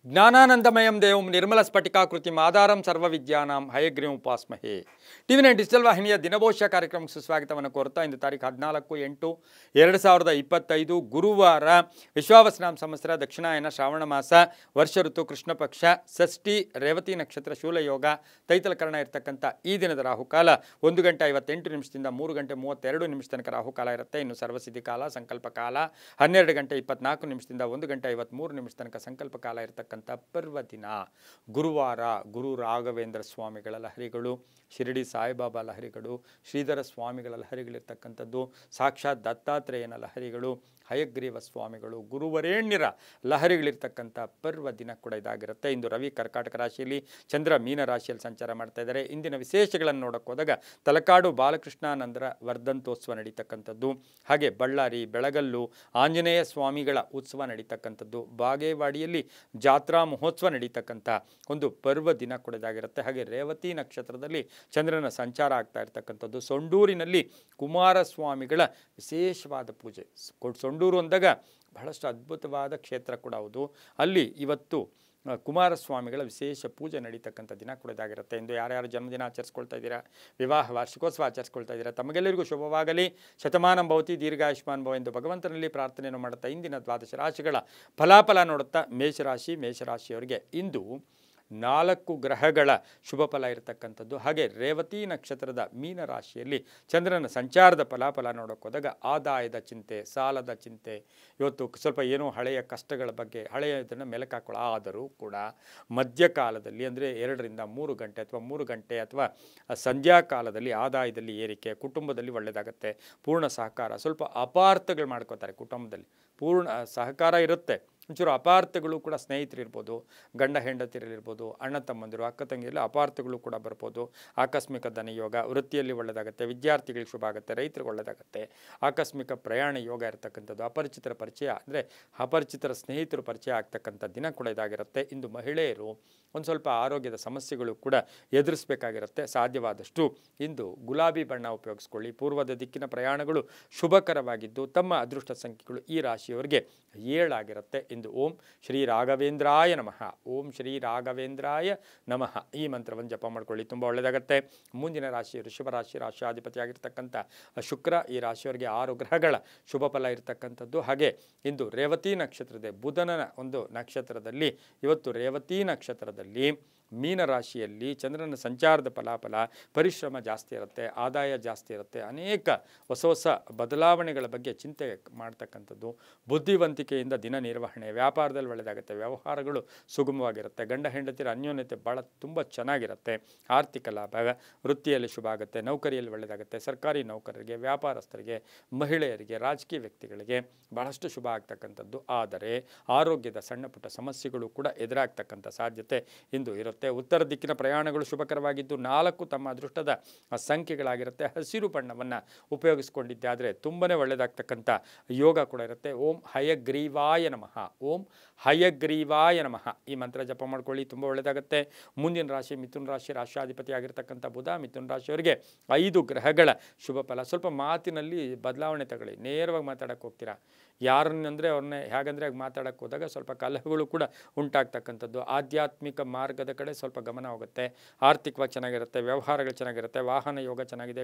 ಜ್ಞಾನಾನಂದಮಯಂ ದೇವಂ ನಿರ್ಮಲ ಸ್ಫಟಿಕಾಕೃತಿಂ ಆಧಾರಂ ಸರ್ವವಿದ್ಯಾನಾಂ ಹಯಗ್ರೀವಂ ಉಪಾಸ್ಮಹೇ. TV nine digital ವಾಹಿನಿಯ ದಿನಭವಿಷ್ಯ ಕಾರ್ಯಕ್ರಮಕ್ಕೆ ಸುಸ್ವಾಗತವನ್ನು ಕೋರುತ್ತಾ ಇಂದು ತಾರೀಕು 14/8/2025 ಗುರುವಾರ ವಿಶ್ವಾವಸನಾಮ ಸಂವತ್ಸರ ದಕ್ಷಿಣಾಯನ ಶ್ರಾವಣ ಮಾಸ ವರ್ಷ ಋತು ಕೃಷ್ಣ ಪಕ್ಷ ಷಷ್ಠಿ ರೇವತಿ ನಕ್ಷತ್ರ ಶೂಲಯೋಗ ತೈತಲಕರಣ ಇರತಕ್ಕಂಥ ಈ ದಿನದ ರಾಹುಕಾಲ 1:58 3 ಗಂಟೆ 32 ತನಕ ರಾಹುಕಾಲ ಇರುತ್ತೆ. ಇನ್ನು ಸರ್ವಸಿದ್ಧಿ ಕಾಲ ಸಂಕಲ್ಪ ಕಾಲ 12:24 1:53 ತನಕ ಸಂಕಲ್ಪ ಕಾಲ ಇರತಕ್ಕಂಥ ಪರ್ವದಿನ ಗುರುವಾರ. ಗುರು ರಾಘವೇಂದ್ರ ಸ್ವಾಮಿಗಳ ಲಹರಿಗಳು, ಶಿರಡಿ ಸಾಯಿಬಾಬಾ ಲಹರಿಗಳು, ಶ್ರೀಧರ ಸ್ವಾಮಿಗಳ ಲಹರಿಗಳಿರ್ತಕ್ಕಂಥದ್ದು, ಸಾಕ್ಷಾತ್ ದತ್ತಾತ್ರೇಯನ ಲಹರಿಗಳು, ಹಯಗ್ರೀವ ಸ್ವಾಮಿಗಳು, ಗುರುವರೇಣ್ಯರ ಲಹರಿಗಳಿರ್ತಕ್ಕಂಥ ಪರ್ವ ದಿನ ಕೂಡ ಇದಾಗಿರುತ್ತೆ. ಇಂದು ರವಿ ಕರ್ಕಾಟಕ ರಾಶಿಯಲ್ಲಿ, ಚಂದ್ರ ಮೀನ ರಾಶಿಯಲ್ಲಿ ಸಂಚಾರ ಮಾಡ್ತಾ ಇದ್ದಾರೆ. ಇಂದಿನ ವಿಶೇಷಗಳನ್ನು ನೋಡೋಕೆ ಹೋದಾಗ ತಲಕಾಡು ಬಾಲಕೃಷ್ಣಾನಂದರ ವರ್ಧಂತೋತ್ಸವ ನಡೀತಕ್ಕಂಥದ್ದು, ಹಾಗೆ ಬಳ್ಳಾರಿ ಬೆಳಗಲ್ಲು ಆಂಜನೇಯ ಸ್ವಾಮಿಗಳ ಉತ್ಸವ ನಡೀತಕ್ಕಂಥದ್ದು, ಬಾಗೇವಾಡಿಯಲ್ಲಿ ಜಾತ್ರಾ ಮಹೋತ್ಸವ ನಡೀತಕ್ಕಂಥ ಒಂದು ಪರ್ವ ದಿನ ಕೂಡ ಇದಾಗಿರುತ್ತೆ. ಹಾಗೆ ರೇವತಿ ನಕ್ಷತ್ರದಲ್ಲಿ ಚಂದ್ರನ ಸಂಚಾರ ಆಗ್ತಾ ಇರ್ತಕ್ಕಂಥದ್ದು, ಸೊಂಡೂರಿನಲ್ಲಿ ಕುಮಾರಸ್ವಾಮಿಗಳ ವಿಶೇಷವಾದ ಪೂಜೆ. ಸೊಂಡೂರು ಅಂದಾಗ ಬಹಳಷ್ಟು ಅದ್ಭುತವಾದ ಕ್ಷೇತ್ರ ಕೂಡ ಹೌದು. ಅಲ್ಲಿ ಇವತ್ತು ಕುಮಾರಸ್ವಾಮಿಗಳ ವಿಶೇಷ ಪೂಜೆ ನಡೀತಕ್ಕಂಥ ದಿನ ಕೂಡ ಇದಾಗಿರುತ್ತೆ. ಇಂದು ಯಾರ್ಯಾರು ಜನ್ಮದಿನ ಆಚರಿಸ್ಕೊಳ್ತಾ ಇದ್ದೀರಾ, ವಿವಾಹ ವಾರ್ಷಿಕೋತ್ಸವ ಆಚರಿಸ್ಕೊಳ್ತಾ ಇದ್ದೀರಾ, ತಮಗೆಲ್ಲರಿಗೂ ಶುಭವಾಗಲಿ. ಶತಮಾನಂ ಭವತಿ ದೀರ್ಘಾಯುಷ್ಮಾನ್ ಭವ ಎಂದು ಭಗವಂತನಲ್ಲಿ ಪ್ರಾರ್ಥನೆಯನ್ನು ಮಾಡುತ್ತಾ ಇಂದಿನ ದ್ವಾದಶ ರಾಶಿಗಳ ಫಲಾಫಲ ನೋಡುತ್ತಾ ಮೇಷರಾಶಿಯವರಿಗೆ ಇಂದು 4 ಗ್ರಹಗಳ ಶುಭ ಫಲ ಇರತಕ್ಕಂಥದ್ದು. ಹಾಗೆ ರೇವತಿ ನಕ್ಷತ್ರದ ಮೀನ ರಾಶಿಯಲ್ಲಿ ಚಂದ್ರನ ಸಂಚಾರದ ಫಲಾಫಲ ನೋಡೋಕೆ ಹೋದಾಗ ಆದಾಯದ ಚಿಂತೆ, ಸಾಲದ ಚಿಂತೆ, ಇವತ್ತು ಸ್ವಲ್ಪ ಏನೋ ಹಳೆಯ ಕಷ್ಟಗಳ ಬಗ್ಗೆ ಹಳೆಯದನ್ನು ಮೆಲುಕಾಕೊಳ್ಳೋ. ಆದರೂ ಕೂಡ ಮಧ್ಯಕಾಲದಲ್ಲಿ ಅಂದರೆ 2-3 ಗಂಟೆ ಅಥವಾ 3 ಗಂಟೆ ಅಥವಾ ಸಂಧ್ಯಾಕಾಲದಲ್ಲಿ ಆದಾಯದಲ್ಲಿ ಏರಿಕೆ, ಕುಟುಂಬದಲ್ಲಿ ಒಳ್ಳೆಯದಾಗತ್ತೆ. ಪೂರ್ಣ ಸಹಕಾರ, ಸ್ವಲ್ಪ ಅಪಾರ್ಥಗಳು ಮಾಡ್ಕೋತಾರೆ ಕುಟುಂಬದಲ್ಲಿ, ಪೂರ್ಣ ಸಹಕಾರ ಇರುತ್ತೆ, ಒಂಚೂರು ಅಪಾರ್ಥಗಳು ಕೂಡ ಸ್ನೇಹಿತರಿರ್ಬೋದು, ಗಂಡ ಹೆಂಡತಿರಲ್ಲಿರ್ಬೋದು, ಅಣ್ಣ ತಮ್ಮಂದಿರು ಅಕ್ಕ ತಂಗಿಯಲ್ಲಿ ಅಪಾರ್ಥಗಳು ಕೂಡ ಬರ್ಬೋದು. ಆಕಸ್ಮಿಕ ಧನಯೋಗ, ವೃತ್ತಿಯಲ್ಲಿ ಒಳ್ಳೆಯದಾಗುತ್ತೆ, ವಿದ್ಯಾರ್ಥಿಗಳಿಗೆ ಶುಭ ಆಗುತ್ತೆ, ರೈತರಿಗೆ ಒಳ್ಳೆಯದಾಗುತ್ತೆ. ಆಕಸ್ಮಿಕ ಪ್ರಯಾಣ ಯೋಗ ಇರತಕ್ಕಂಥದ್ದು, ಅಪರಿಚಿತರ ಪರಿಚಯ ಅಂದರೆ ಅಪರಿಚಿತರ ಸ್ನೇಹಿತರು ಪರಿಚಯ ಆಗ್ತಕ್ಕಂಥ ದಿನ ಕೂಡ ಇದಾಗಿರುತ್ತೆ. ಇಂದು ಮಹಿಳೆಯರು ಒಂದು ಸ್ವಲ್ಪ ಆರೋಗ್ಯದ ಸಮಸ್ಯೆಗಳು ಕೂಡ ಎದುರಿಸಬೇಕಾಗಿರುತ್ತೆ. ಸಾಧ್ಯವಾದಷ್ಟು ಇಂದು ಗುಲಾಬಿ ಬಣ್ಣ ಉಪಯೋಗಿಸ್ಕೊಳ್ಳಿ. ಪೂರ್ವದ ದಿಕ್ಕಿನ ಪ್ರಯಾಣಗಳು ಶುಭಕರವಾಗಿದ್ದು ತಮ್ಮ ಅದೃಷ್ಟ ಸಂಖ್ಯೆಗಳು ಈ ರಾಶಿಯವರಿಗೆ 7 ಆಗಿರುತ್ತೆ. ಇಂದು ಓಂ ಶ್ರೀ ರಾಘವೇಂದ್ರಾಯ ನಮಃ, ಓಂ ಶ್ರೀ ರಾಘವೇಂದ್ರಾಯ ನಮಃ ಈ ಮಂತ್ರವನ್ನು ಜಪ ಮಾಡ್ಕೊಳ್ಳಿ, ತುಂಬ ಒಳ್ಳೆಯದಾಗತ್ತೆ. ಮುಂದಿನ ರಾಶಿ ಋಷಭ ರಾಶಿ, ರಾಶಿಯಾಧಿಪತಿಯಾಗಿರ್ತಕ್ಕಂಥ ಶುಕ್ರ ಈ ರಾಶಿಯವರಿಗೆ 6 ಗ್ರಹಗಳ ಶುಭ ಫಲ ಇರತಕ್ಕಂಥದ್ದು. ಹಾಗೆ ಇಂದು ರೇವತಿ ನಕ್ಷತ್ರದ ಬುಧನ ಒಂದು ನಕ್ಷತ್ರದಲ್ಲಿ, ಇವತ್ತು ರೇವತಿ ನಕ್ಷತ್ರದಲ್ಲಿ ಮೀನರಾಶಿಯಲ್ಲಿ ಚಂದ್ರನ ಸಂಚಾರದ ಫಲಾಫಲ ಪರಿಶ್ರಮ ಜಾಸ್ತಿ ಇರುತ್ತೆ, ಆದಾಯ ಜಾಸ್ತಿ ಇರುತ್ತೆ, ಅನೇಕ ಹೊಸ ಬದಲಾವಣೆಗಳ ಬಗ್ಗೆ ಚಿಂತೆ ಮಾಡ್ತಕ್ಕಂಥದ್ದು, ಬುದ್ಧಿವಂತಿಕೆಯಿಂದ ದಿನ ನಿರ್ವಹಣೆ, ವ್ಯಾಪಾರದಲ್ಲಿ ಒಳ್ಳೆಯದಾಗುತ್ತೆ, ವ್ಯವಹಾರಗಳು ಸುಗಮವಾಗಿರುತ್ತೆ, ಗಂಡ ಹೆಂಡತಿರ ಅನ್ಯೋನ್ಯತೆ ತುಂಬ ಚೆನ್ನಾಗಿರುತ್ತೆ, ಆರ್ಥಿಕ ಲಾಭ, ವೃತ್ತಿಯಲ್ಲಿ ಶುಭ ಆಗುತ್ತೆ, ನೌಕರಿಯಲ್ಲಿ ಒಳ್ಳೆಯದಾಗುತ್ತೆ, ಸರ್ಕಾರಿ ನೌಕರರಿಗೆ, ವ್ಯಾಪಾರಸ್ಥರಿಗೆ, ಮಹಿಳೆಯರಿಗೆ, ರಾಜಕೀಯ ವ್ಯಕ್ತಿಗಳಿಗೆ ಬಹಳಷ್ಟು ಶುಭ ಆಗ್ತಕ್ಕಂಥದ್ದು. ಆದರೆ ಆರೋಗ್ಯದ ಸಣ್ಣ ಪುಟ್ಟ ಸಮಸ್ಯೆಗಳು ಕೂಡ ಎದುರಾಗ್ತಕ್ಕಂಥ ಸಾಧ್ಯತೆ ಇಂದು ಇರುತ್ತೆ. ಉತ್ತರ ದಿಕ್ಕಿನ ಪ್ರಯಾಣಗಳು ಶುಭಕರವಾಗಿದ್ದು 4 ತಮ್ಮ ಅದೃಷ್ಟದ ಸಂಖ್ಯೆಗಳಾಗಿರುತ್ತೆ. ಹಸಿರು ಬಣ್ಣವನ್ನು ಉಪಯೋಗಿಸ್ಕೊಂಡಿದ್ದೆ ಆದರೆ ತುಂಬನೇ ಒಳ್ಳೆಯದಾಗ್ತಕ್ಕಂಥ ಯೋಗ ಕೂಡ ಇರುತ್ತೆ. ಓಂ ಹಯಗ್ರೀವಾಯ ನಮಃ, ಓಂ ಹಯಗ್ರೀವಾಯ ನಮಃ ಈ ಮಂತ್ರ ಜಪ ಮಾಡ್ಕೊಳ್ಳಿ, ತುಂಬ ಒಳ್ಳೆಯದಾಗುತ್ತೆ. ಮುಂದಿನ ರಾಶಿ ಮಿಥುನ ರಾಶಿ, ರಾಶಿಯಾಧಿಪತಿ ಆಗಿರ್ತಕ್ಕಂಥ ಬುಧ. ಮಿಥುನ ರಾಶಿಯವರಿಗೆ 5 ಗ್ರಹಗಳ ಶುಭ ಫಲ. ಸ್ವಲ್ಪ ಮಾತಿನಲ್ಲಿ ಬದಲಾವಣೆ ತಗೊಳ್ಳಿ, ನೇರವಾಗಿ ಮಾತಾಡೋಕ್ಕೆ ಹೋಗ್ತೀರಾ, ಯಾರನ್ನಂದರೆ ಅವ್ರನ್ನೇ ಹೇಗಂದರೆ ಆಗ ಮಾತಾಡೋಕ್ಕೆ ಹೋದಾಗ ಸ್ವಲ್ಪ ಕಲಹಗಳು ಕೂಡ ಉಂಟಾಗ್ತಕ್ಕಂಥದ್ದು. ಆಧ್ಯಾತ್ಮಿಕ ಮಾರ್ಗದ ಕಡೆ ಸ್ವಲ್ಪ ಗಮನ ಹೋಗುತ್ತೆ, ಆರ್ಥಿಕವಾಗಿ ಚೆನ್ನಾಗಿರುತ್ತೆ, ವ್ಯವಹಾರಗಳು ಚೆನ್ನಾಗಿರುತ್ತೆ, ವಾಹನ ಯೋಗ ಚೆನ್ನಾಗಿದೆ,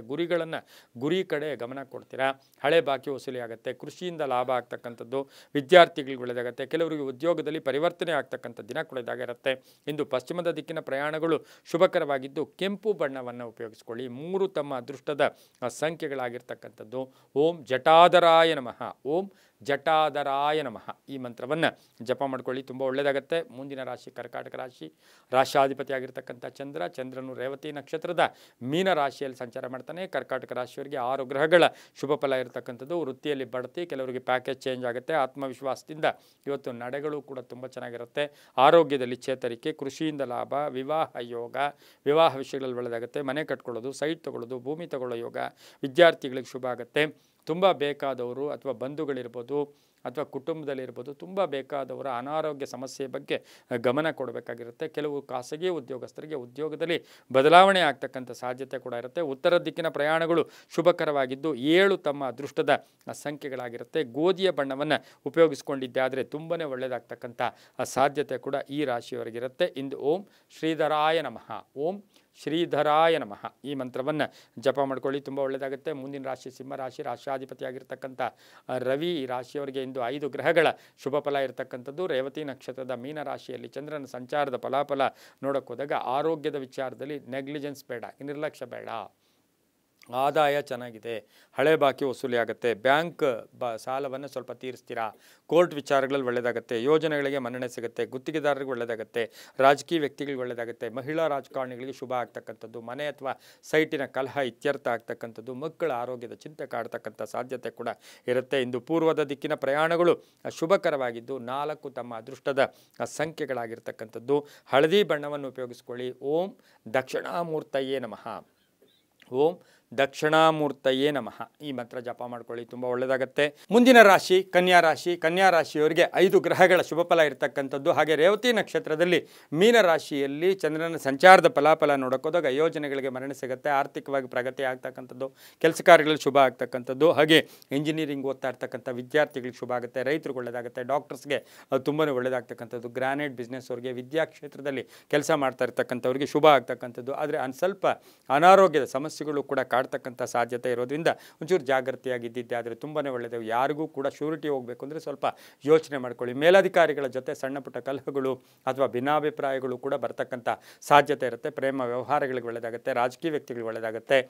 ಗುರಿ ಕಡೆ ಗಮನ ಕೊಡ್ತೀರಾ, ಹಳೆ ಬಾಕಿ ವಸೂಲಿ ಆಗುತ್ತೆ, ಕೃಷಿಯಿಂದ ಲಾಭ ಆಗ್ತಕ್ಕಂಥದ್ದು, ವಿದ್ಯಾರ್ಥಿಗಳಿಗೆ ಒಳ್ಳೆಯದಾಗುತ್ತೆ, ಕೆಲವರಿಗೆ ಉದ್ಯೋಗದಲ್ಲಿ ಪರಿವರ್ತನೆ ಆಗ್ತಕ್ಕಂಥ ದಿನ ಕೂಡ ಇದಾಗಿರುತ್ತೆ. ಇಂದು ಪಶ್ಚಿಮದ ದಿಕ್ಕಿನ ಪ್ರಯಾಣಗಳು ಶುಭಕರವಾಗಿದ್ದು ಕೆಂಪು ಬಣ್ಣವನ್ನು ಉಪಯೋಗಿಸ್ಕೊಳ್ಳಿ. 3 ತಮ್ಮ ಅದೃಷ್ಟದ ಸಂಖ್ಯೆಗಳಾಗಿರ್ತಕ್ಕಂಥದ್ದು. ಓಂ ಜಟಾಧರಾಯ ನಮಃ, ಓಂ ಜಟಾಧರಾಯ ನಮಃ ಈ ಮಂತ್ರವನ್ನು ಜಪ ಮಾಡ್ಕೊಳ್ಳಿ, ತುಂಬ ಒಳ್ಳೆಯದಾಗುತ್ತೆ. ಮುಂದಿನ ರಾಶಿ ಕರ್ಕಾಟಕ ರಾಶಿ, ರಾಶಿಯಾಧಿಪತಿ ಆಗಿರ್ತಕ್ಕಂಥ ಚಂದ್ರನು ರೇವತಿ ನಕ್ಷತ್ರದ ಮೀನ ರಾಶಿಯಲ್ಲಿ ಸಂಚಾರ ಮಾಡ್ತಾನೆ. ಕರ್ಕಾಟಕ ರಾಶಿಯವರಿಗೆ 6 ಗ್ರಹಗಳ ಶುಭ ಫಲ ಇರತಕ್ಕಂಥದ್ದು. ವೃತ್ತಿಯಲ್ಲಿ ಬಡ್ತಿ, ಕೆಲವರಿಗೆ ಪ್ಯಾಕೇಜ್ ಚೇಂಜ್ ಆಗುತ್ತೆ, ಆತ್ಮವಿಶ್ವಾಸದಿಂದ ಇವತ್ತು ನಡೆಗಳು ಕೂಡ ತುಂಬ ಚೆನ್ನಾಗಿರುತ್ತೆ, ಆರೋಗ್ಯದಲ್ಲಿ ಚೇತರಿಕೆ, ಕೃಷಿಯಿಂದ ಲಾಭ, ವಿವಾಹ ಯೋಗ, ವಿವಾಹ ವಿಷಯಗಳಲ್ಲಿ ಒಳ್ಳೆಯದಾಗುತ್ತೆ, ಮನೆ ಕಟ್ಕೊಳ್ಳೋದು, ಸೈಟ್ ತೊಗೊಳ್ಳೋದು, ಭೂಮಿ ತೊಗೊಳ್ಳೋ ಯೋಗ, ವಿದ್ಯಾರ್ಥಿಗಳಿಗೆ ಶುಭ ಆಗುತ್ತೆ, ತುಂಬ ಬೇಕಾದವರು ಅಥವಾ ಬಂಧುಗಳಿರ್ಬೋದು ಅಥವಾ ಕುಟುಂಬದಲ್ಲಿರ್ಬೋದು ತುಂಬ ಬೇಕಾದವರ ಅನಾರೋಗ್ಯ ಸಮಸ್ಯೆ ಬಗ್ಗೆ ಗಮನ ಕೊಡಬೇಕಾಗಿರುತ್ತೆ. ಕೆಲವು ಖಾಸಗಿ ಉದ್ಯೋಗಸ್ಥರಿಗೆ ಉದ್ಯೋಗದಲ್ಲಿ ಬದಲಾವಣೆ ಆಗ್ತಕ್ಕಂಥ ಸಾಧ್ಯತೆ ಕೂಡ ಇರುತ್ತೆ. ಉತ್ತರ ದಿಕ್ಕಿನ ಪ್ರಯಾಣಗಳು ಶುಭಕರವಾಗಿದ್ದು 7 ತಮ್ಮ ಅದೃಷ್ಟದ ಸಂಖ್ಯೆಗಳಾಗಿರುತ್ತೆ. ಗೋಧಿಯ ಬಣ್ಣವನ್ನು ಉಪಯೋಗಿಸ್ಕೊಂಡಿದ್ದಾದರೆ ತುಂಬಾ ಒಳ್ಳೆಯದಾಗ್ತಕ್ಕಂಥ ಸಾಧ್ಯತೆ ಕೂಡ ಈ ರಾಶಿಯವರಿಗಿರುತ್ತೆ. ಇಂದು ಓಂ ಶ್ರೀಧರಾಯ ನಮಃ, ಓಂ ಶ್ರೀಧರಾಯ ನಮಃ ಈ ಮಂತ್ರವನ್ನು ಜಪ ಮಾಡ್ಕೊಳ್ಳಿ, ತುಂಬ ಒಳ್ಳೆಯದಾಗುತ್ತೆ. ಮುಂದಿನ ರಾಶಿ ಸಿಂಹರಾಶಿ, ರಾಶಿಯಾಧಿಪತಿಯಾಗಿರ್ತಕ್ಕಂಥ ರವಿ ಈ ರಾಶಿಯವರಿಗೆ ಇಂದು 5 ಗ್ರಹಗಳ ಶುಭ ಫಲ ಇರತಕ್ಕಂಥದ್ದು. ರೇವತಿ ನಕ್ಷತ್ರದ ಮೀನ ರಾಶಿಯಲ್ಲಿ ಚಂದ್ರನ ಸಂಚಾರದ ಫಲಾಫಲ ನೋಡೋಕೆ ಹೋದಾಗ ಆರೋಗ್ಯದ ವಿಚಾರದಲ್ಲಿ ನೆಗ್ಲಿಜೆನ್ಸ್ ಬೇಡ, ನಿರ್ಲಕ್ಷ್ಯ ಬೇಡ. ಆದಾಯ ಚೆನ್ನಾಗಿದೆ, ಹಳೆ ಬಾಕಿ ವಸೂಲಿ ಆಗುತ್ತೆ, ಬ್ಯಾಂಕ್ ಸಾಲವನ್ನು ಸ್ವಲ್ಪ ತೀರಿಸ್ತೀರಾ, ಕೋರ್ಟ್ ವಿಚಾರಗಳಲ್ಲಿ ಒಳ್ಳೆಯದಾಗುತ್ತೆ, ಯೋಜನೆಗಳಿಗೆ ಮನ್ನಣೆ ಸಿಗುತ್ತೆ, ಗುತ್ತಿಗೆದಾರರಿಗೆ ಒಳ್ಳೆಯದಾಗುತ್ತೆ, ರಾಜಕೀಯ ವ್ಯಕ್ತಿಗಳಿಗೆ ಒಳ್ಳೆಯದಾಗುತ್ತೆ, ಮಹಿಳಾ ರಾಜಕಾರಣಿಗಳಿಗೆ ಶುಭ ಆಗ್ತಕ್ಕಂಥದ್ದು, ಮನೆ ಅಥವಾ ಸೈಟಿನ ಕಲಹ ಇತ್ಯರ್ಥ ಆಗ್ತಕ್ಕಂಥದ್ದು, ಮಕ್ಕಳ ಆರೋಗ್ಯದ ಚಿಂತೆ ಕಾಡ್ತಕ್ಕಂಥ ಸಾಧ್ಯತೆ ಕೂಡ ಇರುತ್ತೆ. ಇಂದು ಪೂರ್ವದ ದಿಕ್ಕಿನ ಪ್ರಯಾಣಗಳು ಶುಭಕರವಾಗಿದ್ದು 4 ತಮ್ಮ ಅದೃಷ್ಟದ ಸಂಖ್ಯೆಗಳಾಗಿರ್ತಕ್ಕಂಥದ್ದು. ಹಳದಿ ಬಣ್ಣವನ್ನು ಉಪಯೋಗಿಸ್ಕೊಳ್ಳಿ. ಓಂ ದಕ್ಷಿಣಾಮೂರ್ತಯೇ ನಮಃ, ಓಂ ದಕ್ಷಿಣಾಮೂರ್ತಯೇ ನಮಃ ಈ ಮಂತ್ರ ಜಪ ಮಾಡ್ಕೊಳ್ಳಿ, ತುಂಬ ಒಳ್ಳೆಯದಾಗತ್ತೆ. ಮುಂದಿನ ರಾಶಿ ಕನ್ಯಾ ರಾಶಿ. ಕನ್ಯಾ ರಾಶಿಯವರಿಗೆ 5 ಗ್ರಹಗಳ ಶುಭ ಫಲ ಇರತಕ್ಕಂಥದ್ದು. ಹಾಗೆ ರೇವತಿ ನಕ್ಷತ್ರದಲ್ಲಿ ಮೀನ ರಾಶಿಯಲ್ಲಿ ಚಂದ್ರನ ಸಂಚಾರದ ಫಲಾಫಲ ನೋಡೋಕೋದಾಗ ಯೋಜನೆಗಳಿಗೆ ಮನ್ನಣೆ ಸಿಗುತ್ತೆ, ಆರ್ಥಿಕವಾಗಿ ಪ್ರಗತಿ ಆಗ್ತಕ್ಕಂಥದ್ದು, ಕೆಲಸ ಕಾರ್ಯಗಳಲ್ಲಿ ಶುಭ ಆಗ್ತಕ್ಕಂಥದ್ದು. ಹಾಗೆ ಇಂಜಿನಿಯರಿಂಗ್ ಓದ್ತಾ ಇರ್ತಕ್ಕಂಥ ವಿದ್ಯಾರ್ಥಿಗಳಿಗೆ ಶುಭ ಆಗುತ್ತೆ, ರೈತರಿಗೆ ಒಳ್ಳೆಯದಾಗುತ್ತೆ, ಡಾಕ್ಟರ್ಸ್ಗೆ ತುಂಬಾ ಒಳ್ಳೆಯದಾಗ್ತಕ್ಕಂಥದ್ದು, ಗ್ರಾನೈಟ್ ಬಿಸ್ನೆಸ್ ಅವರಿಗೆ, ವಿದ್ಯಾ ಕ್ಷೇತ್ರದಲ್ಲಿ ಕೆಲಸ ಮಾಡ್ತಾ ಇರ್ತಕ್ಕಂಥವ್ರಿಗೆ ಶುಭ ಆಗ್ತಕ್ಕಂಥದ್ದು. ಆದರೆ ಸ್ವಲ್ಪ ಅನಾರೋಗ್ಯದ ಸಮಸ್ಯೆಗಳು ಕೂಡ ಕಾಡ್ತಕ್ಕಂಥ ಸಾಧ್ಯತೆ ಇರೋದ್ರಿಂದ ಒಂಚೂರು ಜಾಗೃತಿಯಾಗಿದ್ದಿದ್ದೆ ಆದರೆ ತುಂಬಾ ಒಳ್ಳೆಯದು. ಯಾರಿಗೂ ಕೂಡ ಶ್ಯೂರಿಟಿ ಹೋಗಬೇಕು ಅಂದರೆ ಸ್ವಲ್ಪ ಯೋಚನೆ ಮಾಡ್ಕೊಳ್ಳಿ. ಮೇಲಧಿಕಾರಿಗಳ ಜೊತೆ ಸಣ್ಣ ಪುಟ್ಟ ಕಲಹಗಳು ಅಥವಾ ಭಿನ್ನಾಭಿಪ್ರಾಯಗಳು ಕೂಡ ಬರ್ತಕ್ಕಂಥ ಸಾಧ್ಯತೆ ಇರುತ್ತೆ. ಪ್ರೇಮ ವ್ಯವಹಾರಗಳಿಗೆ ಒಳ್ಳೆಯದಾಗುತ್ತೆ, ರಾಜಕೀಯ ವ್ಯಕ್ತಿಗಳಿಗೆ ಒಳ್ಳೆಯದಾಗುತ್ತೆ,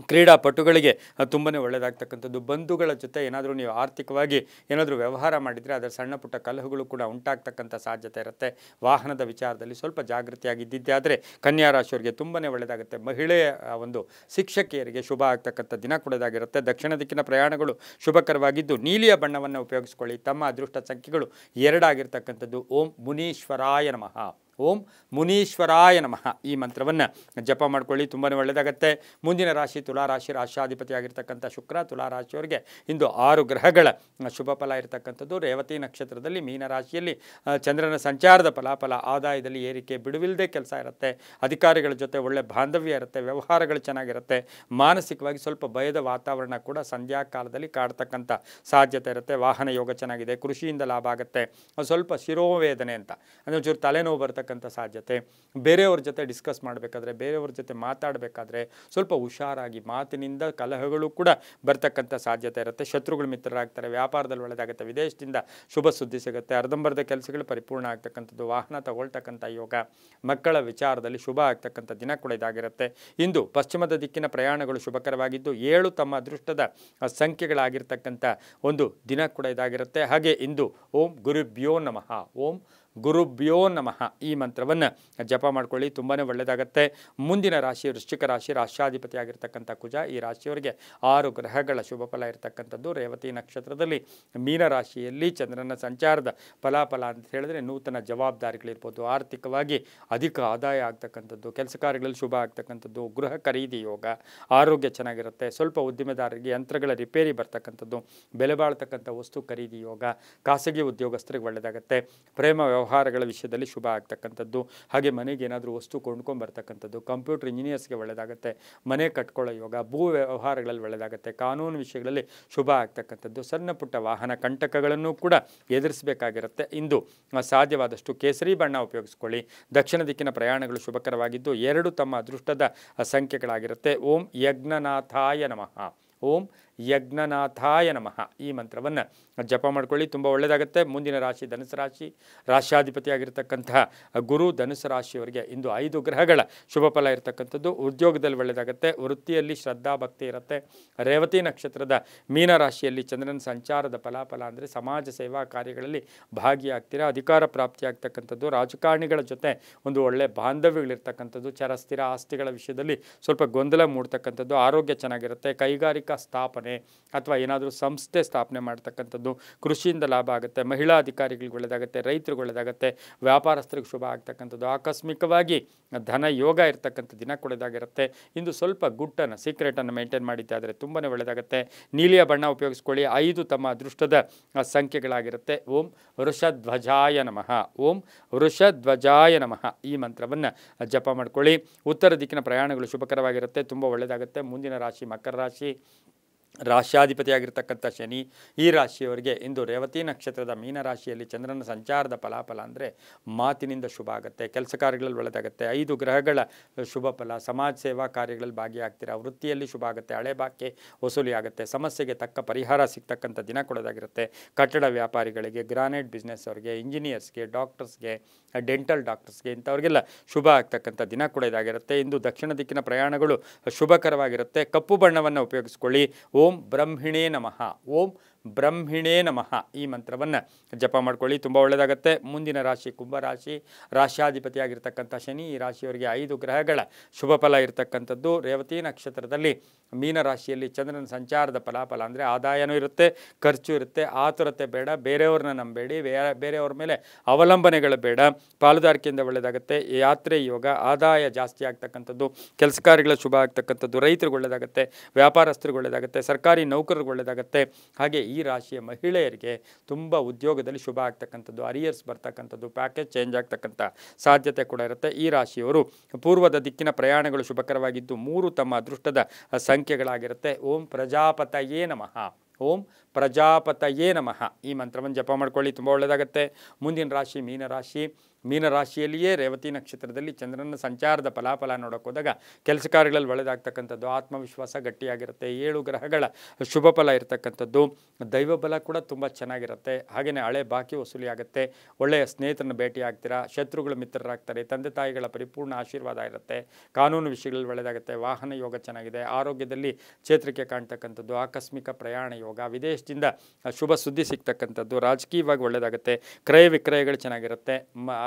ಕ್ರೀಡಾಪಟುಗಳಿಗೆ ತುಂಬಾ ಒಳ್ಳೆಯದಾಗ್ತಕ್ಕಂಥದ್ದು. ಬಂಧುಗಳ ಜೊತೆ ಏನಾದರೂ ನೀವು ಆರ್ಥಿಕವಾಗಿ ಏನಾದರೂ ವ್ಯವಹಾರ ಮಾಡಿದರೆ ಅದರ ಸಣ್ಣ ಪುಟ್ಟ ಕಲಹಗಳು ಕೂಡ ಉಂಟಾಗ್ತಕ್ಕಂಥ ಸಾಧ್ಯತೆ ಇರುತ್ತೆ. ವಾಹನದ ವಿಚಾರದಲ್ಲಿ ಸ್ವಲ್ಪ ಜಾಗೃತಿಯಾಗಿದ್ದಿದ್ದೆ ಆದರೆ ಕನ್ಯಾ ರಾಶಿಯವರಿಗೆ ತುಂಬಾ ಒಳ್ಳೆಯದಾಗುತ್ತೆ. ಮಹಿಳೆಯ ಒಂದು ಶಿಕ್ಷಕಿಯರಿಗೆ ಶುಭ ಆಗ್ತಕ್ಕಂಥ ದಿನ ಕೂಡದಾಗಿರುತ್ತೆ. ದಕ್ಷಿಣ ದಿಕ್ಕಿನ ಪ್ರಯಾಣಗಳು ಶುಭಕರವಾಗಿದ್ದು ನೀಲಿಯ ಬಣ್ಣವನ್ನು ಉಪಯೋಗಿಸ್ಕೊಳ್ಳಿ. ತಮ್ಮ ಅದೃಷ್ಟ ಸಂಖ್ಯೆಗಳು 2 ಆಗಿರ್ತಕ್ಕಂಥದ್ದು. ಓಂ ಮುನೀಶ್ವರಾಯ ನಮಃ, ಓಂ ಮುನೀಶ್ವರಾಯ ನಮಃ ಈ ಮಂತ್ರವನ್ನು ಜಪ ಮಾಡ್ಕೊಳ್ಳಿ, ತುಂಬಾ ಒಳ್ಳೆಯದಾಗತ್ತೆ. ಮುಂದಿನ ರಾಶಿ ತುಲಾರಾಶಿ. ರಾಶಿಯಾಧಿಪತಿಯಾಗಿರ್ತಕ್ಕಂಥ ಶುಕ್ರ ತುಲಾರಾಶಿಯವರಿಗೆ ಇಂದು 6 ಗ್ರಹಗಳ ಶುಭ ಫಲ ಇರತಕ್ಕಂಥದ್ದು. ರೇವತಿ ನಕ್ಷತ್ರದಲ್ಲಿ ಮೀನರಾಶಿಯಲ್ಲಿ ಚಂದ್ರನ ಸಂಚಾರದ ಫಲಾಫಲ, ಆದಾಯದಲ್ಲಿ ಏರಿಕೆ, ಬಿಡುವಿಲ್ಲದೆ ಕೆಲಸ ಇರುತ್ತೆ, ಅಧಿಕಾರಿಗಳ ಜೊತೆ ಒಳ್ಳೆ ಬಾಂಧವ್ಯ ಇರುತ್ತೆ, ವ್ಯವಹಾರಗಳು ಚೆನ್ನಾಗಿರುತ್ತೆ, ಮಾನಸಿಕವಾಗಿ ಸ್ವಲ್ಪ ಭಯದ ವಾತಾವರಣ ಕೂಡ ಸಂಧ್ಯಾ ಕಾಲದಲ್ಲಿ ಕಾಡ್ತಕ್ಕಂಥ ಸಾಧ್ಯತೆ ಇರುತ್ತೆ. ವಾಹನ ಯೋಗ ಚೆನ್ನಾಗಿದೆ, ಕೃಷಿಯಿಂದ ಲಾಭ ಆಗುತ್ತೆ. ಸ್ವಲ್ಪ ಶಿರೋವೇದನೆ ಅಂತ ಅಂದರೆ ಒಂಚೂರು ತಲೆನೋವು ಬರ್ತಕ್ಕಂಥ ಸಾಧ್ಯತೆ. ಬೇರೆಯವ್ರ ಜೊತೆ ಡಿಸ್ಕಸ್ ಮಾಡಬೇಕಾದ್ರೆ, ಬೇರೆಯವ್ರ ಜೊತೆ ಮಾತಾಡಬೇಕಾದ್ರೆ ಸ್ವಲ್ಪ ಹುಷಾರಾಗಿ, ಮಾತಿನಿಂದ ಕಲಹಗಳು ಕೂಡ ಬರ್ತಕ್ಕಂಥ ಸಾಧ್ಯತೆ ಇರುತ್ತೆ. ಶತ್ರುಗಳು ಮಿತ್ರರಾಗ್ತಾರೆ, ವ್ಯಾಪಾರದಲ್ಲಿ ಒಳ್ಳೆಯದಾಗುತ್ತೆ, ವಿದೇಶದಿಂದ ಶುಭ ಸುದ್ದಿ ಸಿಗುತ್ತೆ, ಅರ್ಧಂಬರ್ಧ ಕೆಲಸಗಳು ಪರಿಪೂರ್ಣ ಆಗ್ತಕ್ಕಂಥದ್ದು, ವಾಹನ ತಗೊಳ್ತಕ್ಕಂಥ ಯೋಗ, ಮಕ್ಕಳ ವಿಚಾರದಲ್ಲಿ ಶುಭ ಆಗ್ತಕ್ಕಂಥ ದಿನ ಕೂಡ ಇದಾಗಿರುತ್ತೆ. ಇಂದು ಪಶ್ಚಿಮದ ದಿಕ್ಕಿನ ಪ್ರಯಾಣಗಳು ಶುಭಕರವಾಗಿದ್ದು 7 ತಮ್ಮ ಅದೃಷ್ಟದ ಸಂಖ್ಯೆಗಳಾಗಿರ್ತಕ್ಕಂಥ ಒಂದು ದಿನ ಕೂಡ ಇದಾಗಿರುತ್ತೆ. ಹಾಗೆ ಇಂದು ಓಂ ಗುರುಭ್ಯೋ ನಮಃ, ಓಂ ಗುರುಭ್ಯೋ ನಮಃ ಈ ಮಂತ್ರವನ್ನು ಜಪ ಮಾಡ್ಕೊಳ್ಳಿ, ತುಂಬಾ ಒಳ್ಳೆಯದಾಗತ್ತೆ. ಮುಂದಿನ ರಾಶಿ ವೃಶ್ಚಿಕ ರಾಶಿ. ರಾಶಿಯಾಧಿಪತಿ ಆಗಿರ್ತಕ್ಕಂಥ ಕುಜ ಈ ರಾಶಿಯವರಿಗೆ 6 ಗ್ರಹಗಳ ಶುಭ ಫಲ ಇರತಕ್ಕಂಥದ್ದು. ರೇವತಿ ನಕ್ಷತ್ರದಲ್ಲಿ ಮೀನ ರಾಶಿಯಲ್ಲಿ ಚಂದ್ರನ ಸಂಚಾರದ ಫಲಾಫಲ ಅಂತ ಹೇಳಿದ್ರೆ ನೂತನ ಜವಾಬ್ದಾರಿಗಳಿರ್ಬೋದು, ಆರ್ಥಿಕವಾಗಿ ಅಧಿಕ ಆದಾಯ ಆಗ್ತಕ್ಕಂಥದ್ದು, ಕೆಲಸ ಕಾರ್ಯಗಳಲ್ಲಿ ಶುಭ ಆಗ್ತಕ್ಕಂಥದ್ದು, ಗೃಹ ಖರೀದಿ ಯೋಗ, ಆರೋಗ್ಯ ಚೆನ್ನಾಗಿರುತ್ತೆ, ಸ್ವಲ್ಪ ಉದ್ದಿಮೆದಾರರಿಗೆ ಯಂತ್ರಗಳ ರಿಪೇರಿ ಬರ್ತಕ್ಕಂಥದ್ದು, ಬೆಲೆ ಬಾಳ್ತಕ್ಕಂಥ ವಸ್ತು ಖರೀದಿ ಯೋಗ, ಖಾಸಗಿ ಉದ್ಯೋಗಸ್ಥರಿಗೆ ಒಳ್ಳೆಯದಾಗುತ್ತೆ, ಪ್ರೇಮ ವ್ಯವಹಾರಗಳ ವಿಷಯದಲ್ಲಿ ಶುಭ ಆಗ್ತಕ್ಕಂಥದ್ದು, ಹಾಗೆ ಮನೆಗೆ ಏನಾದರೂ ವಸ್ತು ಕೊಂಡ್ಕೊಂಡ್ಬರ್ತಕ್ಕಂಥದ್ದು, ಕಂಪ್ಯೂಟರ್ ಇಂಜಿನಿಯರ್ಸ್ಗೆ ಒಳ್ಳೆಯದಾಗುತ್ತೆ, ಮನೆ ಕಟ್ಕೊಳ್ಳೋ ಯೋಗ, ಭೂ ವ್ಯವಹಾರಗಳಲ್ಲಿ ಒಳ್ಳೆಯದಾಗುತ್ತೆ, ಕಾನೂನು ವಿಷಯಗಳಲ್ಲಿ ಶುಭ ಆಗ್ತಕ್ಕಂಥದ್ದು, ಸಣ್ಣ ಪುಟ್ಟ ವಾಹನ ಕಂಟಕಗಳನ್ನು ಕೂಡ ಎದುರಿಸಬೇಕಾಗಿರುತ್ತೆ. ಇಂದು ಸಾಧ್ಯವಾದಷ್ಟು ಕೇಸರಿ ಬಣ್ಣ ಉಪಯೋಗಿಸ್ಕೊಳ್ಳಿ. ದಕ್ಷಿಣ ದಿಕ್ಕಿನ ಪ್ರಯಾಣಗಳು ಶುಭಕರವಾಗಿದ್ದು 2 ತಮ್ಮ ಅದೃಷ್ಟದ ಸಂಖ್ಯೆಗಳಾಗಿರುತ್ತೆ. ಓಂ ಯಜ್ಞನಾಥಾಯ ನಮಃ, ಓಂ ಯಜ್ಞನಾಥಾಯ ನಮಃ ಈ ಮಂತ್ರವನ್ನು ಜಪ ಮಾಡ್ಕೊಳ್ಳಿ, ತುಂಬ ಒಳ್ಳೆಯದಾಗುತ್ತೆ. ಮುಂದಿನ ರಾಶಿ ಧನುಸು ರಾಶಿ. ರಾಶಿಯಾಧಿಪತಿಯಾಗಿರ್ತಕ್ಕಂತಹ ಗುರು ಧನುಸು ರಾಶಿಯವರಿಗೆ ಇಂದು 5 ಗ್ರಹಗಳ ಶುಭ ಫಲ ಇರತಕ್ಕಂಥದ್ದು. ಉದ್ಯೋಗದಲ್ಲಿ ಒಳ್ಳೆಯದಾಗುತ್ತೆ, ವೃತ್ತಿಯಲ್ಲಿ ಶ್ರದ್ಧಾ ಭಕ್ತಿ ಇರುತ್ತೆ. ರೇವತಿ ನಕ್ಷತ್ರದ ಮೀನ ರಾಶಿಯಲ್ಲಿ ಚಂದ್ರನ ಸಂಚಾರದ ಫಲಾಫಲ ಅಂದರೆ ಸಮಾಜ ಸೇವಾ ಕಾರ್ಯಗಳಲ್ಲಿ ಭಾಗಿಯಾಗ್ತೀರಾ, ಅಧಿಕಾರ ಪ್ರಾಪ್ತಿಯಾಗ್ತಕ್ಕಂಥದ್ದು, ರಾಜಕಾರಣಿಗಳ ಜೊತೆ ಒಂದು ಒಳ್ಳೆ ಬಾಂಧವ್ಯಗಳಿರ್ತಕ್ಕಂಥದ್ದು, ಚರ ಸ್ಥಿರ ಆಸ್ತಿಗಳ ವಿಷಯದಲ್ಲಿ ಸ್ವಲ್ಪ ಗೊಂದಲ ಮೂಡ್ತಕ್ಕಂಥದ್ದು, ಆರೋಗ್ಯ ಚೆನ್ನಾಗಿರುತ್ತೆ, ಕೈಗಾರಿಕಾ ಸ್ಥಾಪನೆ ಮನೆ ಅಥವಾ ಏನಾದರೂ ಸಂಸ್ಥೆ ಸ್ಥಾಪನೆ ಮಾಡ್ತಕ್ಕಂಥದ್ದು, ಕೃಷಿಯಿಂದ ಲಾಭ ಆಗುತ್ತೆ, ಮಹಿಳಾ ಅಧಿಕಾರಿಗಳಿಗೆ ಒಳ್ಳೆಯದಾಗುತ್ತೆ, ರೈತರಿಗೆ ಒಳ್ಳೆಯದಾಗುತ್ತೆ, ವ್ಯಾಪಾರಸ್ಥರಿಗೆ ಶುಭ ಆಗ್ತಕ್ಕಂಥದ್ದು, ಆಕಸ್ಮಿಕವಾಗಿ ಧನ ಯೋಗ ಇರ್ತಕ್ಕಂಥ ದಿನ ಕೊಡೋದಾಗಿರುತ್ತೆ. ಇಂದು ಸ್ವಲ್ಪ ಗುಟ್ಟನ್ನು ಸೀಕ್ರೆಟನ್ನು ಮೇಂಟೈನ್ ಮಾಡಿದ್ದೆ ಆದರೆ ತುಂಬಾ ಒಳ್ಳೆಯದಾಗುತ್ತೆ. ನೀಲಿಯ ಬಣ್ಣ ಉಪಯೋಗಿಸ್ಕೊಳ್ಳಿ. 5 ತಮ್ಮ ಅದೃಷ್ಟದ ಸಂಖ್ಯೆಗಳಾಗಿರುತ್ತೆ. ಓಂ ವೃಷಧ್ವಜಾಯ ನಮಃ, ಓಂ ವೃಷಧ್ವಜಾಯ ನಮಃ ಈ ಮಂತ್ರವನ್ನು ಜಪ ಮಾಡ್ಕೊಳ್ಳಿ. ಉತ್ತರ ದಿಕ್ಕಿನ ಪ್ರಯಾಣಗಳು ಶುಭಕರವಾಗಿರುತ್ತೆ, ತುಂಬ ಒಳ್ಳೆಯದಾಗುತ್ತೆ. ಮುಂದಿನ ರಾಶಿ ಮಕರ ರಾಶಿ. ರಾಶ್ಯಾಧಿಪತಿಯಾಗಿರ್ತಕ್ಕಂಥ ಶನಿ ಈ ರಾಶಿಯವರಿಗೆ ಇಂದು ರೇವತಿ ನಕ್ಷತ್ರದ ಮೀನರಾಶಿಯಲ್ಲಿ ಚಂದ್ರನ ಸಂಚಾರದ ಫಲಾಫಲ ಅಂದರೆ ಮಾತಿನಿಂದ ಶುಭ ಆಗುತ್ತೆ, ಕೆಲಸ ಕಾರ್ಯಗಳಲ್ಲಿ ಒಳ್ಳೆಯದಾಗುತ್ತೆ. 5 ಗ್ರಹಗಳ ಶುಭ ಫಲ, ಸಮಾಜ ಸೇವಾ ಕಾರ್ಯಗಳಲ್ಲಿ ಭಾಗಿಯಾಗ್ತೀರಾ, ವೃತ್ತಿಯಲ್ಲಿ ಶುಭ ಆಗುತ್ತೆ, ಹಳೆ ಬಾಕಿ ವಸೂಲಿ ಆಗುತ್ತೆ, ಸಮಸ್ಯೆಗೆ ತಕ್ಕ ಪರಿಹಾರ ಸಿಗ್ತಕ್ಕಂಥ ದಿನ ಕೊಡೋದಾಗಿರುತ್ತೆ. ಕಟ್ಟಡ ವ್ಯಾಪಾರಿಗಳಿಗೆ, ಗ್ರಾನೈಟ್ ಬಿಸ್ನೆಸ್ ಅವರಿಗೆ, ಇಂಜಿನಿಯರ್ಸ್ಗೆ, ಡಾಕ್ಟರ್ಸ್ಗೆ, ಡೆಂಟಲ್ ಡಾಕ್ಟರ್ಸ್ಗೆ ಇಂಥವ್ರಿಗೆಲ್ಲ ಶುಭ ಆಗ್ತಕ್ಕಂಥ ದಿನ ಕೊಡೋದಾಗಿರುತ್ತೆ. ಇಂದು ದಕ್ಷಿಣ ದಿಕ್ಕಿನ ಪ್ರಯಾಣಗಳು ಶುಭಕರವಾಗಿರುತ್ತೆ. ಕಪ್ಪು ಬಣ್ಣವನ್ನು ಉಪಯೋಗಿಸ್ಕೊಳ್ಳಿ. ಓಂ ಬ್ರಹ್ಮಿಣೇ ನಮಃ, ಓಂ ಬ್ರಹ್ಮಿಣೇ ನಮಃ ಈ ಮಂತ್ರವನ್ನು ಜಪ ಮಾಡ್ಕೊಳ್ಳಿ, ತುಂಬ ಒಳ್ಳೆಯದಾಗುತ್ತೆ. ಮುಂದಿನ ರಾಶಿ ಕುಂಭರಾಶಿ. ರಾಶ್ಯಾಧಿಪತಿಯಾಗಿರ್ತಕ್ಕಂಥ ಶನಿ ಈ ರಾಶಿಯವರಿಗೆ 5 ಗ್ರಹಗಳ ಶುಭ ಫಲ ಇರತಕ್ಕಂಥದ್ದು. ರೇವತಿ ನಕ್ಷತ್ರದಲ್ಲಿ ಮೀನರಾಶಿಯಲ್ಲಿ ಚಂದ್ರನ ಸಂಚಾರದ ಫಲಾಫಲ ಅಂದರೆ ಆದಾಯನೂ ಇರುತ್ತೆ, ಖರ್ಚು ಇರುತ್ತೆ. ಆತುರತೆ ಬೇಡ, ಬೇರೆಯವ್ರನ್ನ ನಂಬೇಡಿ, ಬೇರೆಯವ್ರ ಮೇಲೆ ಅವಲಂಬನೆಗಳು ಬೇಡ. ಪಾಲುದಾರಿಕೆಯಿಂದ ಒಳ್ಳೆಯದಾಗುತ್ತೆ. ಯಾತ್ರೆ ಯೋಗ, ಆದಾಯ ಜಾಸ್ತಿ ಆಗ್ತಕ್ಕಂಥದ್ದು, ಕೆಲಸ ಕಾರ್ಯಗಳ ಶುಭ ಆಗ್ತಕ್ಕಂಥದ್ದು, ರೈತರಿಗೆ ಒಳ್ಳೆಯದಾಗುತ್ತೆ, ವ್ಯಾಪಾರಸ್ಥರಿಗೆ ಒಳ್ಳೆಯದಾಗುತ್ತೆ, ಸರ್ಕಾರಿ ನೌಕರರಿಗೆ ಒಳ್ಳೆಯದಾಗುತ್ತೆ. ಹಾಗೆ ಈ ರಾಶಿಯ ಮಹಿಳೆಯರಿಗೆ ತುಂಬ ಉದ್ಯೋಗದಲ್ಲಿ ಶುಭ ಆಗ್ತಕ್ಕಂಥದ್ದು, ಅರಿಯರ್ಸ್ ಬರ್ತಕ್ಕಂಥದ್ದು, ಪ್ಯಾಕೇಜ್ ಚೇಂಜ್ ಆಗ್ತಕ್ಕಂಥ ಸಾಧ್ಯತೆ ಕೂಡ ಇರುತ್ತೆ. ಈ ರಾಶಿಯವರು ಪೂರ್ವದ ದಿಕ್ಕಿನ ಪ್ರಯಾಣಗಳು ಶುಭಕರವಾಗಿದ್ದು 3 ತಮ್ಮ ಅದೃಷ್ಟದ ಸಂಖ್ಯೆಗಳಾಗಿರುತ್ತೆ. ಓಂ ಪ್ರಜಾಪತಯೇ ನಮಃ, ಓಂ ಪ್ರಜಾಪತಯೇ ನಮಃ ಈ ಮಂತ್ರವನ್ನು ಜಪ ಮಾಡ್ಕೊಳ್ಳಿ, ತುಂಬ ಒಳ್ಳೆಯದಾಗುತ್ತೆ. ಮುಂದಿನ ರಾಶಿ ಮೀನರಾಶಿ. ಮೀನರಾಶಿಯಲ್ಲಿಯೇ ರೇವತಿ ನಕ್ಷತ್ರದಲ್ಲಿ ಚಂದ್ರನ ಸಂಚಾರದ ಫಲಾಫಲ ನೋಡೋಕೆ ಹೋದಾಗ ಕೆಲಸ ಕಾರ್ಯಗಳಲ್ಲಿ ಒಳ್ಳೆಯದಾಗ್ತಕ್ಕಂಥದ್ದು, ಆತ್ಮವಿಶ್ವಾಸ ಗಟ್ಟಿಯಾಗಿರುತ್ತೆ, 7 ಗ್ರಹಗಳ ಶುಭ ಫಲ ಇರತಕ್ಕಂಥದ್ದು, ದೈವ ಬಲ ಕೂಡ ತುಂಬ ಚೆನ್ನಾಗಿರುತ್ತೆ. ಹಾಗೆಯೇ ಹಳೆ ಬಾಕಿ ವಸೂಲಿ ಆಗುತ್ತೆ, ಒಳ್ಳೆಯ ಸ್ನೇಹಿತರನ್ನು ಭೇಟಿ ಆಗ್ತೀರಾ, ಶತ್ರುಗಳು ಮಿತ್ರರಾಗ್ತಾರೆ, ತಂದೆ ತಾಯಿಗಳ ಪರಿಪೂರ್ಣ ಆಶೀರ್ವಾದ ಇರುತ್ತೆ, ಕಾನೂನು ವಿಷಯಗಳಲ್ಲಿ ಒಳ್ಳೆಯದಾಗುತ್ತೆ, ವಾಹನ ಯೋಗ ಚೆನ್ನಾಗಿದೆ, ಆರೋಗ್ಯದಲ್ಲಿ ಚೇತರಿಕೆ ಕಾಣ್ತಕ್ಕಂಥದ್ದು, ಆಕಸ್ಮಿಕ ಪ್ರಯಾಣ ಯೋಗ, ವಿದೇಶದಿಂದ ಶುಭ ಸುದ್ದಿ ಸಿಗ್ತಕ್ಕಂಥದ್ದು, ರಾಜಕೀಯವಾಗಿ ಒಳ್ಳೆಯದಾಗುತ್ತೆ, ಕ್ರಯ ವಿಕ್ರಯಗಳು ಚೆನ್ನಾಗಿರುತ್ತೆ.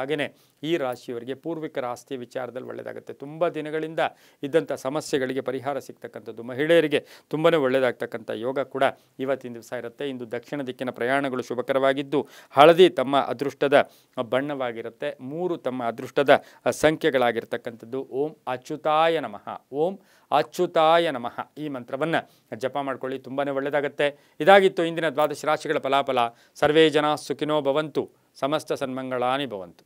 ಹಾಗೆಯೇ ಈ ರಾಶಿಯವರಿಗೆ ಪೂರ್ವಿಕರ ಆಸ್ತಿ ವಿಚಾರದಲ್ಲಿ ಒಳ್ಳೆಯದಾಗುತ್ತೆ, ತುಂಬ ದಿನಗಳಿಂದ ಇದ್ದಂಥ ಸಮಸ್ಯೆಗಳಿಗೆ ಪರಿಹಾರ ಸಿಗ್ತಕ್ಕಂಥದ್ದು, ಮಹಿಳೆಯರಿಗೆ ತುಂಬಾ ಒಳ್ಳೆಯದಾಗ್ತಕ್ಕಂಥ ಯೋಗ ಕೂಡ ಇವತ್ತಿನ ದಿವಸ ಇರುತ್ತೆ. ಇಂದು ದಕ್ಷಿಣ ದಿಕ್ಕಿನ ಪ್ರಯಾಣಗಳು ಶುಭಕರವಾಗಿದ್ದು ಹಳದಿ ತಮ್ಮ ಅದೃಷ್ಟದ ಬಣ್ಣವಾಗಿರುತ್ತೆ. 3 ತಮ್ಮ ಅದೃಷ್ಟದ ಸಂಖ್ಯೆಗಳಾಗಿರ್ತಕ್ಕಂಥದ್ದು. ಓಂ ಅಚ್ಯುತಾಯ ನಮಃ, ಓಂ ಅಚ್ಯುತಾಯ ನಮಃ ಈ ಮಂತ್ರವನ್ನು ಜಪ ಮಾಡ್ಕೊಳ್ಳಿ, ತುಂಬಾ ಒಳ್ಳೆಯದಾಗುತ್ತೆ. ಇದಾಗಿತ್ತು ಇಂದಿನ 12 ರಾಶಿಗಳ ಫಲಾಫಲ. ಸರ್ವೇ ಜನ ಸುಖಿನೋ ಭವಂತು, ಸಮಸ್ತ ಸನ್ಮಂಗಳಾನಿ ಭವಂತು.